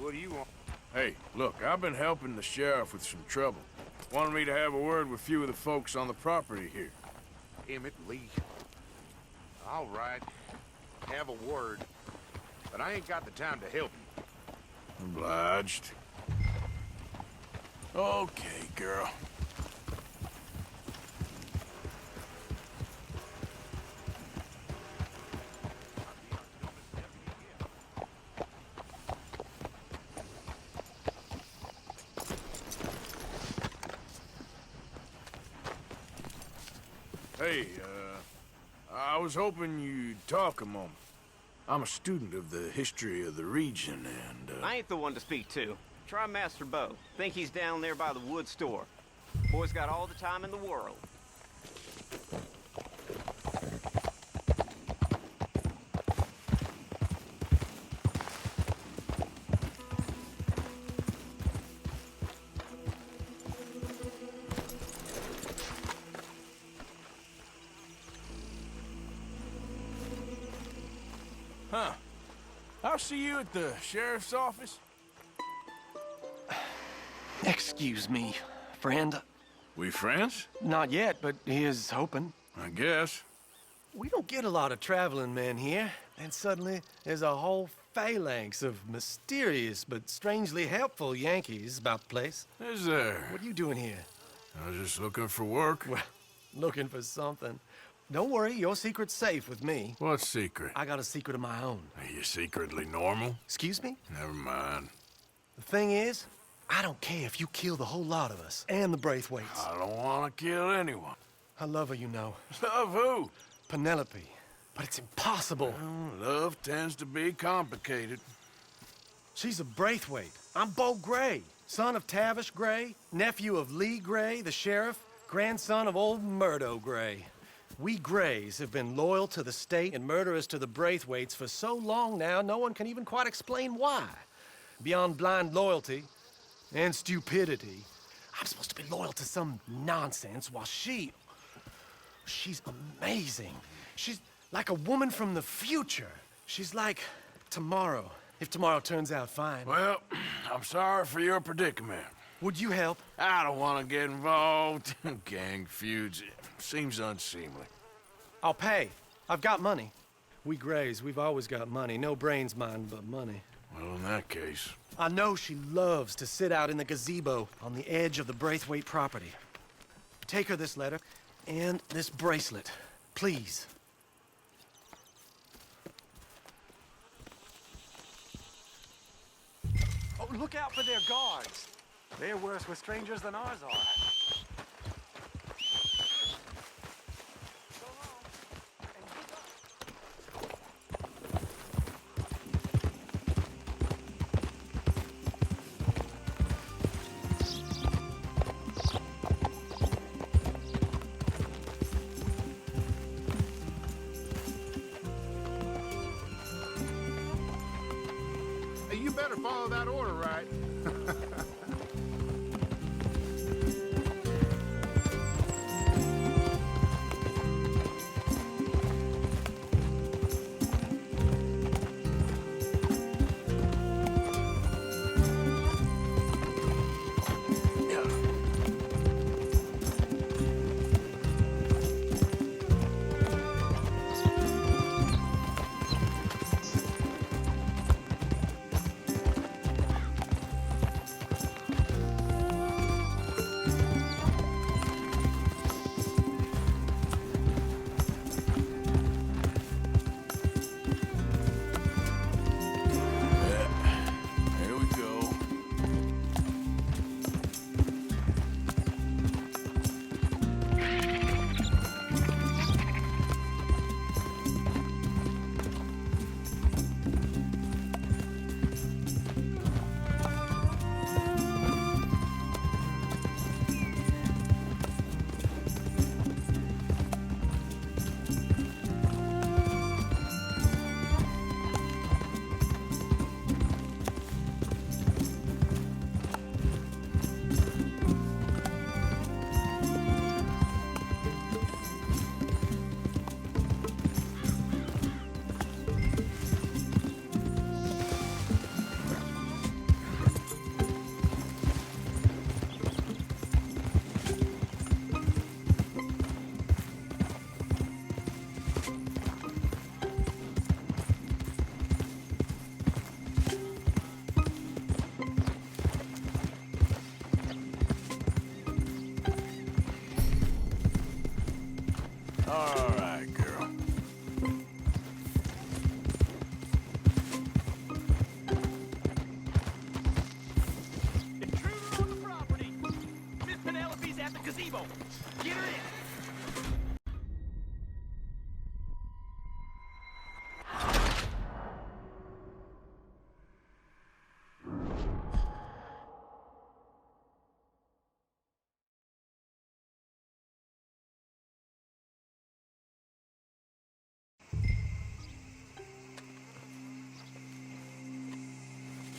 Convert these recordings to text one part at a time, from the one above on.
What do you want? Hey, look, I've been helping the sheriff with some trouble. Wanted me to have a word with a few of the folks on the property here. Emmett Lee. All right. Have a word. But I ain't got the time to help you. Obliged. Okay, girl. Hey, I was hoping you'd talk a moment. I'm a student of the history of the region, and, I ain't the one to speak to. Try Master Bo. Think he's down there by the wood store. Boy's got all the time in the world. Huh. I'll see you at the sheriff's office. Excuse me, friend. We friends? Not yet, but here's hoping. I guess. We don't get a lot of traveling men here, and suddenly there's a whole phalanx of mysterious but strangely helpful Yankees about the place. Is there? What are you doing here? I was just looking for work. Well, looking for something. Don't worry, your secret's safe with me. What secret? I got a secret of my own. Are you secretly normal? Excuse me? Never mind. The thing is, I don't care if you kill the whole lot of us, and the Braithwaites. I don't want to kill anyone. I love her, you know. Love who? Penelope. But it's impossible. Well, love tends to be complicated. She's a Braithwaite. I'm Bo Gray, son of Tavish Gray, nephew of Lee Gray, the sheriff, grandson of old Murdo Gray. We Grays have been loyal to the state and murderous to the Braithwaites for so long now, no one can even quite explain why. Beyond blind loyalty and stupidity, I'm supposed to be loyal to some nonsense while she's amazing. She's like a woman from the future. She's like tomorrow, if tomorrow turns out fine. Well, I'm sorry for your predicament. Would you help? I don't want to get involved. Gang feuds. Seems unseemly. I'll pay. I've got money. We Grays, we've always got money. No brains, mind, but money. Well, in that case... I know she loves to sit out in the gazebo on the edge of the Braithwaite property. Take her this letter and this bracelet, please. Oh, look out for their guards. They're worse with strangers than ours are. Hey, you better follow that order, right?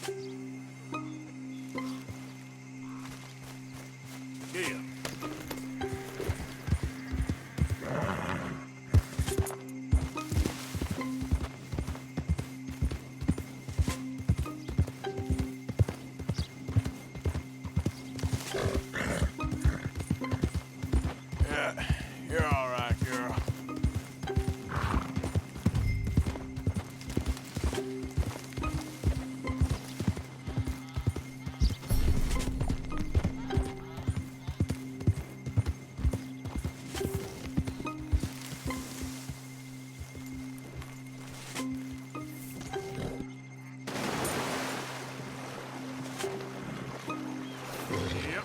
Yeah. Yeah, you're all right, girl. Yep.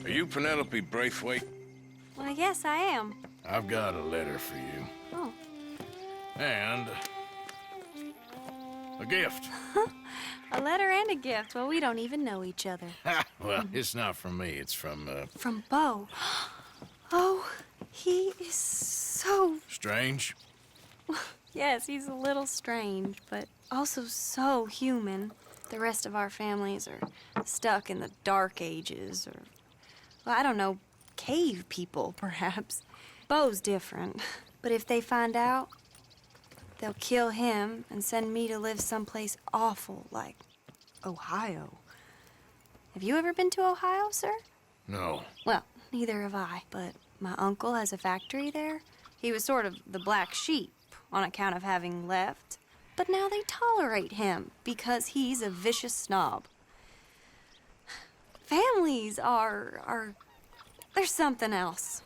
Are you Penelope Braithwaite? Well, yes, I am. I've got a letter for you. Oh. And a gift. A letter and a gift. Well, we don't even know each other. Well, it's not from me. It's from, From Bo. Oh, he is so... Strange. Yes, he's a little strange, but also so human. The rest of our families are stuck in the Dark Ages, or... Well, I don't know, cave people, perhaps. Bo's different. But if they find out, they'll kill him and send me to live someplace awful like Ohio. Have you ever been to Ohio, sir? No. Well, neither have I, but my uncle has a factory there. He was sort of the black sheep on account of having left. But now they tolerate him because he's a vicious snob. Families are there's something else.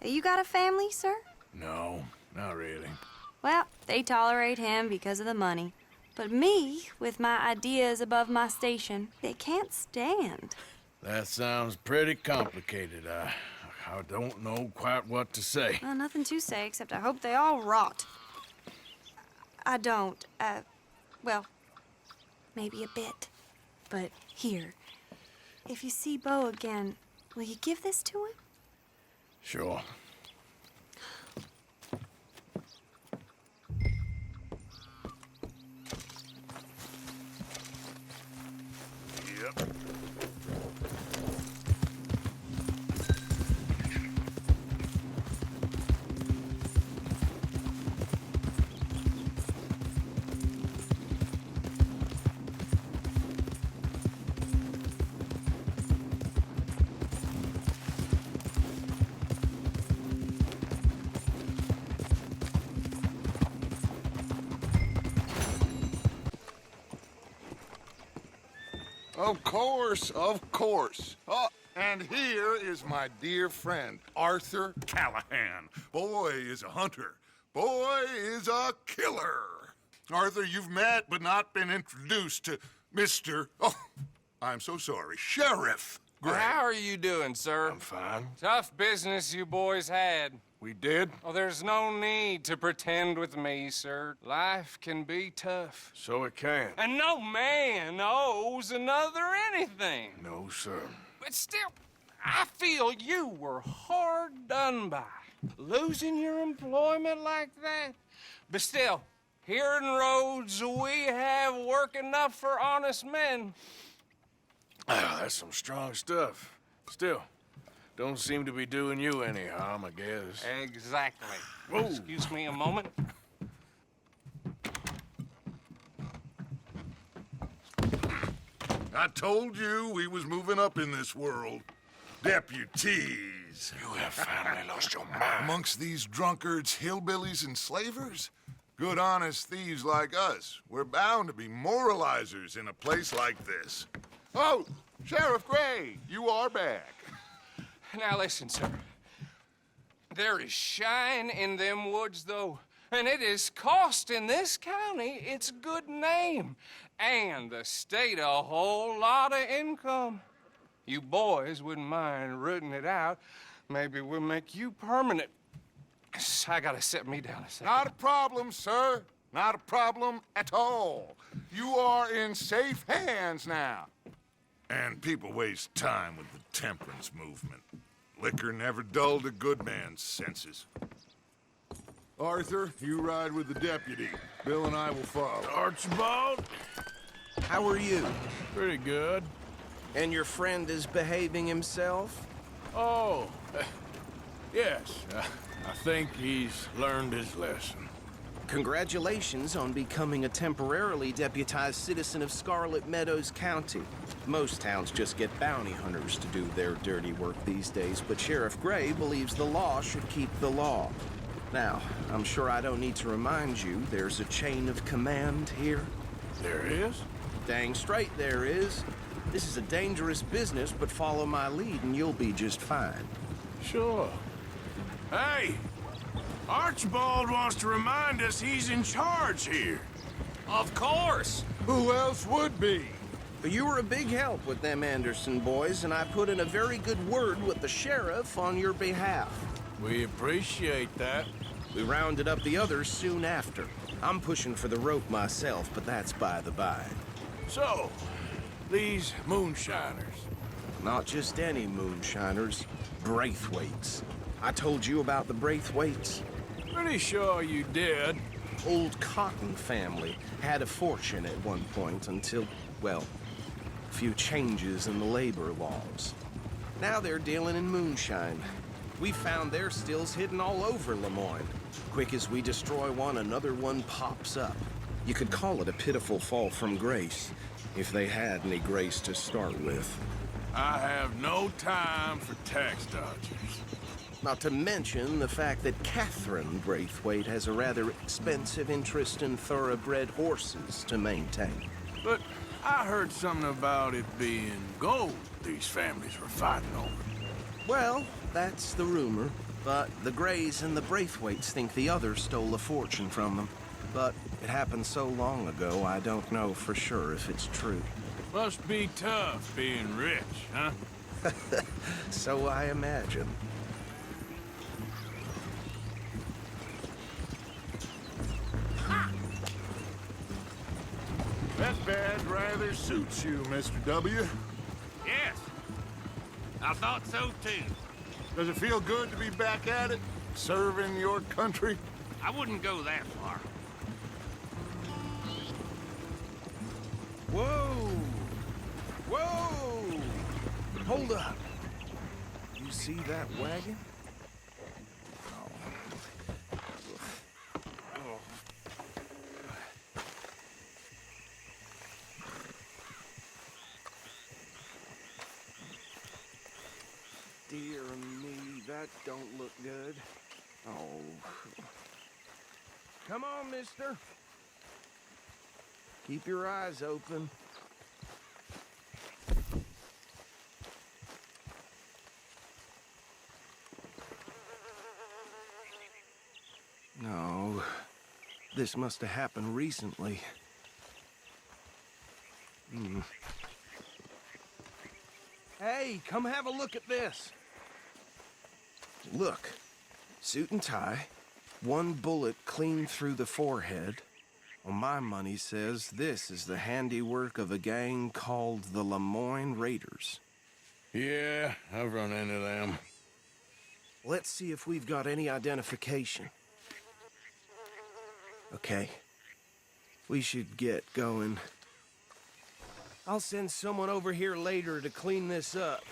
You got a family, sir? No, not really. Well, they tolerate him because of the money. But me, with my ideas above my station, they can't stand. That sounds pretty complicated. I don't know quite what to say. Well, nothing to say, except I hope they all rot. I don't, well, maybe a bit. But here, if you see Bo again, will you give this to him? Sure. Yep. Of course, of course. Oh, and here is my dear friend, Arthur Callahan. Boy is a hunter. Boy is a killer. Arthur, you've met but not been introduced to Mr. Oh, I'm so sorry, Sheriff Gray. How are you doing, sir? I'm fine. Tough business you boys had. We did? Oh, there's no need to pretend with me, sir. Life can be tough. So it can. And no man owes another anything. No, sir. But still, I feel you were hard done by. Losing your employment like that. But still, here in Rhodes, we have work enough for honest men. That's some strong stuff. Still, don't seem to be doing you any harm, I guess. Exactly. Whoa. Excuse me a moment. I told you we was moving up in this world. Deputies. You have finally lost your mind. Amongst these drunkards, hillbillies, and slavers? Good, honest thieves like us. We're bound to be moralizers in a place like this. Oh, Sheriff Gray, you are back. Now listen, sir. There is shine in them woods, though, and it is costing this county its good name and the state a whole lot of income. You boys wouldn't mind rooting it out, maybe we'll make you permanent. I gotta sit me down a second. Not a problem, sir. Not a problem at all. You are in safe hands now. And people waste time with the temperance movement. Liquor never dulled a good man's senses. Arthur, you ride with the deputy. Bill and I will follow. Archibald? How are you? Pretty good. And your friend is behaving himself? Oh, yes. I think he's learned his lesson. Congratulations on becoming a temporarily deputized citizen of Scarlet Meadows County. Most towns just get bounty hunters to do their dirty work these days, but Sheriff Gray believes the law should keep the law. Now, I'm sure I don't need to remind you there's a chain of command here. There is? Dang straight there is. This is a dangerous business, but follow my lead and you'll be just fine. Sure. Hey! Archibald wants to remind us he's in charge here. Of course! Who else would be? But you were a big help with them Anderson boys, and I put in a very good word with the sheriff on your behalf. We appreciate that. We rounded up the others soon after. I'm pushing for the rope myself, but that's by the by. So, these moonshiners. Not just any moonshiners, Braithwaites. I told you about the Braithwaites? Pretty sure you did. Old Cotton family had a fortune at one point until, well, a few changes in the labor laws. Now they're dealing in moonshine. We found their stills hidden all over Lemoyne. Quick as we destroy one, another one pops up. You could call it a pitiful fall from grace, if they had any grace to start with. I have no time for tax dodgers. Not to mention the fact that Catherine Braithwaite has a rather expensive interest in thoroughbred horses to maintain. But I heard something about it being gold these families were fighting over. Well, that's the rumor. But the Grays and the Braithwaites think the others stole a fortune from them. But it happened so long ago, I don't know for sure if it's true. Must be tough being rich, huh? So I imagine. That badge rather suits you, Mr. W. Yes. I thought so too. Does it feel good to be back at it? Serving your country? I wouldn't go that far. Whoa! Whoa! Hold up. You see that wagon? Dear me, that don't look good. Oh. Come on, mister. Keep your eyes open. No. This must have happened recently. Hey, come have a look at this. Look, suit and tie, one bullet clean through the forehead. Well, my money says this is the handiwork of a gang called the Lemoyne Raiders. Yeah, I've run into them. Let's see if we've got any identification. Okay. We should get going. I'll send someone over here later to clean this up.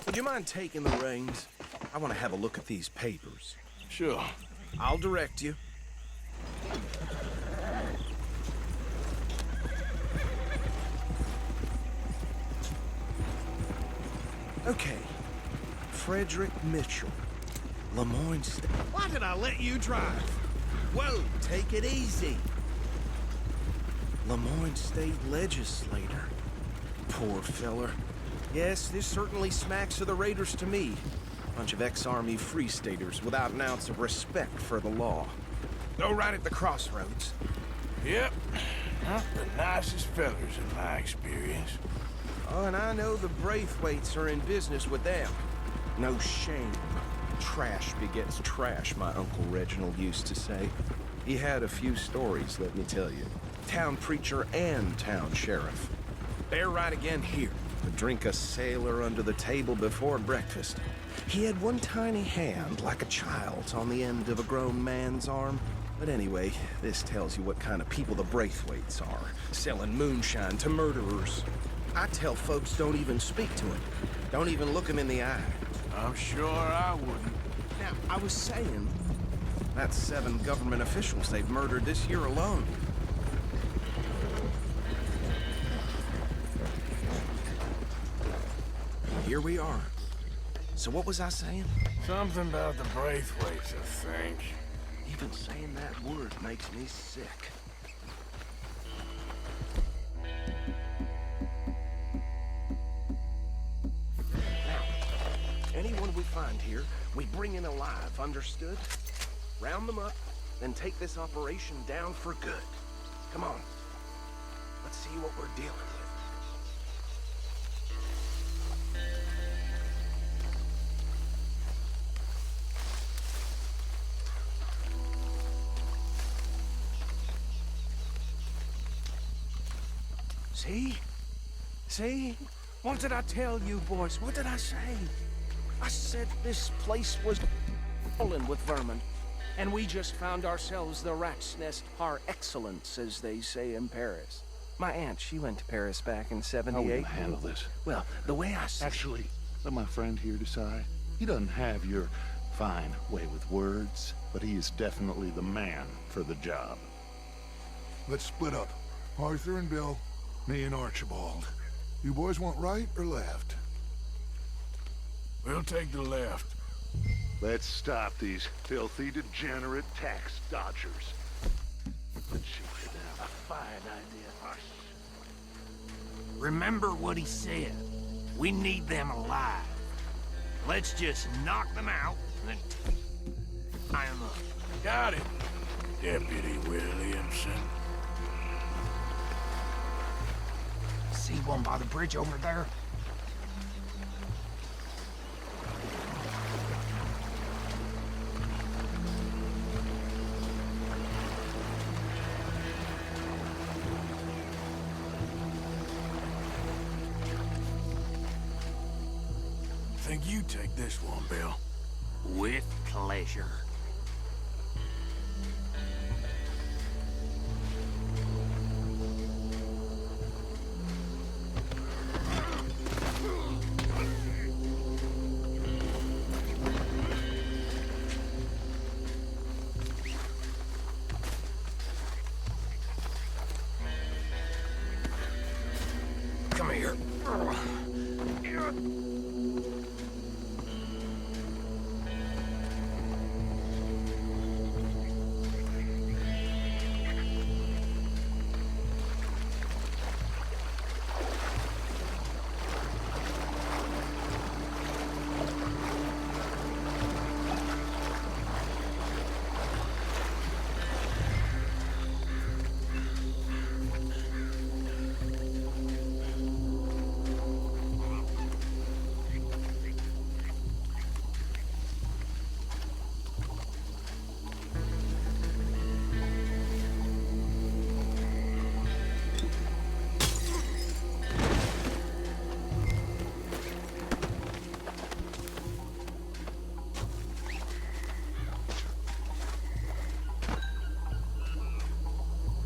Would you mind taking the reins? I want to have a look at these papers. Sure. I'll direct you. Okay. Frederick Mitchell. Lemoyne State. Why did I let you drive? Whoa, take it easy. Lemoyne State Legislator. Poor feller. Yes, this certainly smacks of the Raiders to me. Bunch of ex-Army Free Staters without an ounce of respect for the law. Go right at the crossroads. Yep. Not the nicest fellers in my experience. Oh, and I know the Braithwaites are in business with them. No shame. Trash begets trash, my Uncle Reginald used to say. He had a few stories, let me tell you. Town preacher and town sheriff. They're right again here. To drink a sailor under the table before breakfast. He had one tiny hand, like a child's, on the end of a grown man's arm. But anyway, this tells you what kind of people the Braithwaites are. Selling moonshine to murderers. I tell folks don't even speak to him. Don't even look him in the eye. I'm sure I wouldn't. Now, I was saying, that's 7 government officials they've murdered this year alone. Here we are. So what was I saying? Something about the Braithwaites, I think. Even saying that word makes me sick. Now, anyone we find here, we bring in alive, understood? Round them up, then take this operation down for good. Come on. Let's see what we're dealing with. See? See? What did I tell you, boys? What did I say? I said this place was fallen with vermin. And we just found ourselves the rat's nest par excellence, as they say in Paris. My aunt, she went to Paris back in '78. How will you handle this? Well, the way I see Actually, let my friend here decide. He doesn't have your fine way with words, but he is definitely the man for the job. Let's split up. Arthur and Bill, me and Archibald. You boys want right or left? We'll take the left. Let's stop these filthy, degenerate tax dodgers. The chief should have a fine idea. Remember what he said. We need them alive. Let's just knock them out, and then tie them up. Got it, Deputy Williamson. See one by the bridge over there? Think you take this one, Bill. With pleasure. Come here.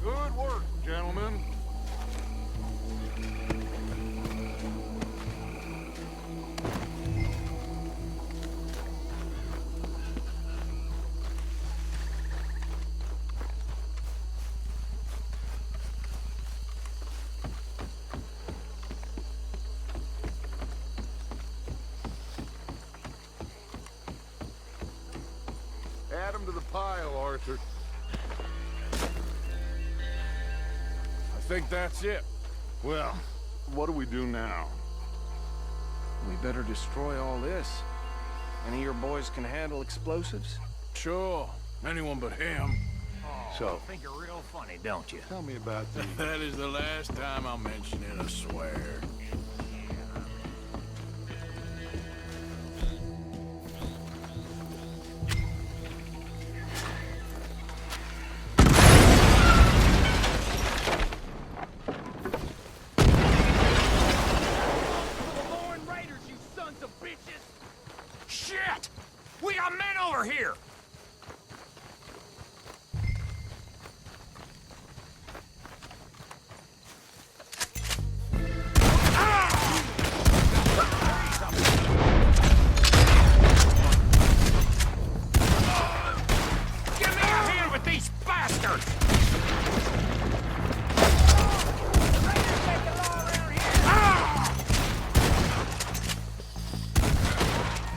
Good work, gentlemen. Add 'em to the pile, Arthur. I think that's it. Well, what do we do now? We better destroy all this. Any of your boys can handle explosives? Sure. Anyone but him. So, Think you're real funny, don't you? tell me about the... That is the last time I'll mention it, I swear. Shit! We got men over here! Give me a hand with these bastards!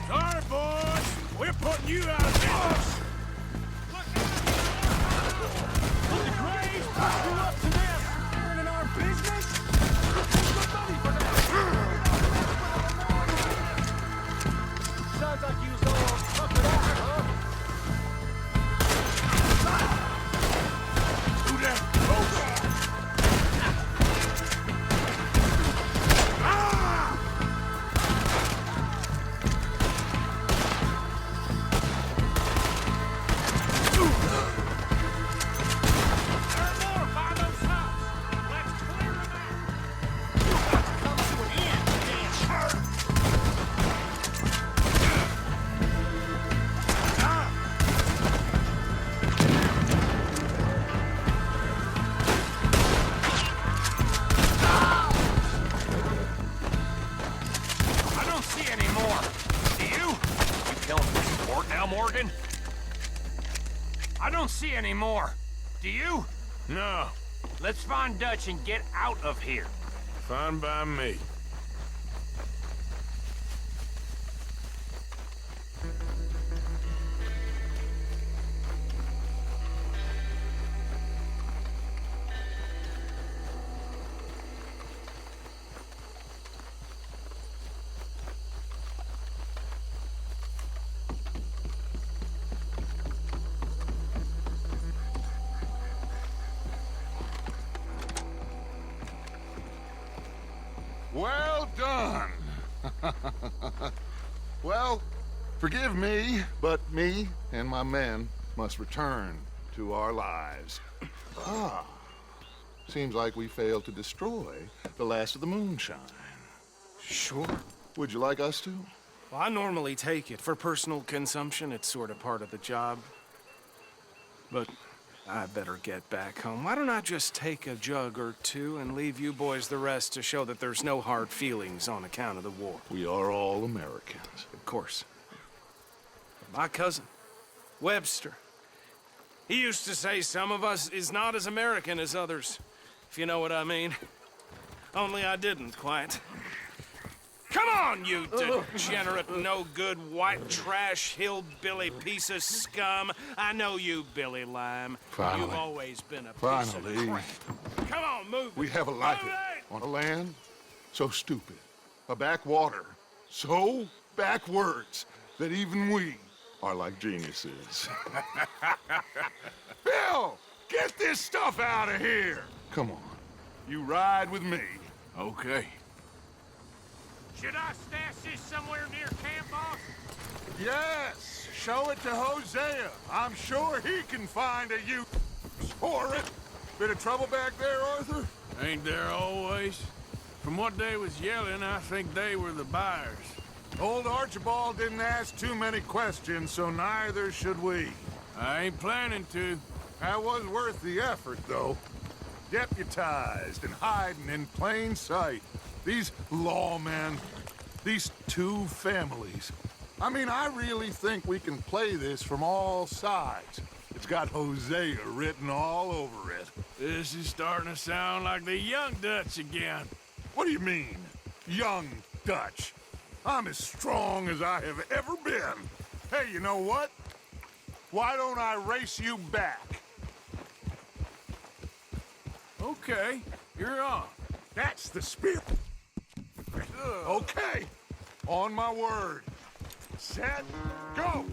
Sorry, boys. We're putting you out of business. Sounds like you was all tuckered out, huh? Who that? I don't see any more. Do you? You killing for sport now, Morgan? I don't see any more. Do you? No. Let's find Dutch and get out of here. Fine by me. Well done. Well, forgive me, but me and my men must return to our lives. Seems like we failed to destroy the last of the moonshine. Sure. Would you like us to? Well, I normally take it. For personal consumption, it's sort of part of the job. But I better get back home. Why don't I just take a jug or two and leave you boys the rest to show that there's no hard feelings on account of the war? We are all Americans. Of course. My cousin, Webster, he used to say some of us is not as American as others, if you know what I mean. Only I didn't quite. Come on, you degenerate, no-good, white trash, hillbilly piece of scum. I know you, Billy Lime. Finally. You've always been a piece Finally. of crap. Come on, move it. We have a life Move it! on a land so stupid, a backwater so backwards that even we are like geniuses. Bill, get this stuff out of here. Come on, you ride with me. Okay. Should I stash this somewhere near camp, boss? Yes, show it to Hosea. I'm sure he can find a use for it. Bit of trouble back there, Arthur? Ain't there always? From what they was yelling, I think they were the buyers. Old Archibald didn't ask too many questions, so neither should we. I ain't planning to. That was worth the effort, though. Deputized and hiding in plain sight. These lawmen, these two families. I mean, I really think we can play this from all sides. It's got Hosea written all over it. This is starting to sound like the young Dutch again. What do you mean, young Dutch? I'm as strong as I have ever been. Hey, you know what? Why don't I race you back? Okay. You're on. That's the spirit. Okay, on my word. Set, go!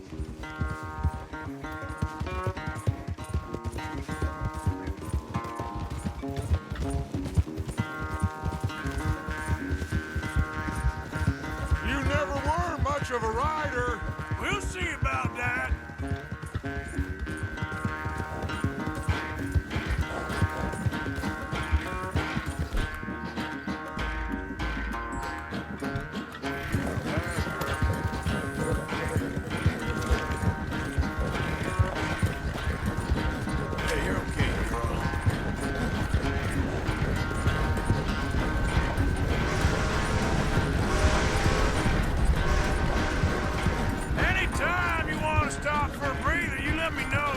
You never were much of a rider. We'll see about that. Hey, you're okay, girl. Anytime you want to stop for a breather, you let me know.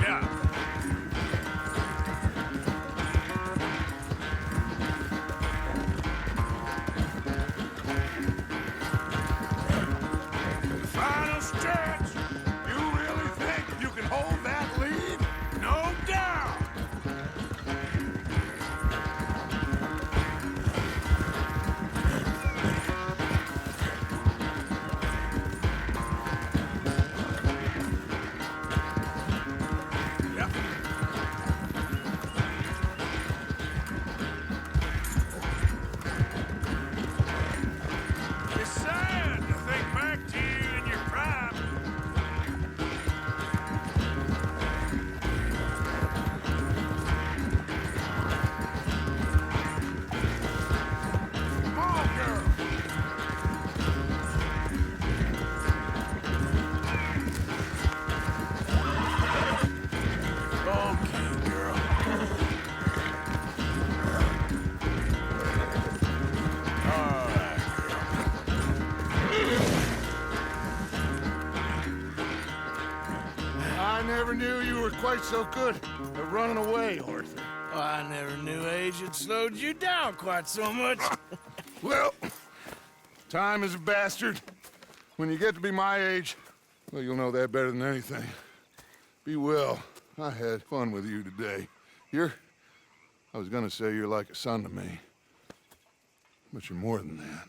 Yeah. Final stretch. You really think you can hold that lead? No doubt. Yeah. It's sad to think back to you in your prime. Come on, girl. Okay, girl. All right, I never knew you were quite so good at running away, Arthur. Well, I never knew age had slowed you down quite so much. Well, time is a bastard. When you get to be my age, well, you'll know that better than anything. Be well. I had fun with you today. I was gonna say you're like a son to me, but you're more than that.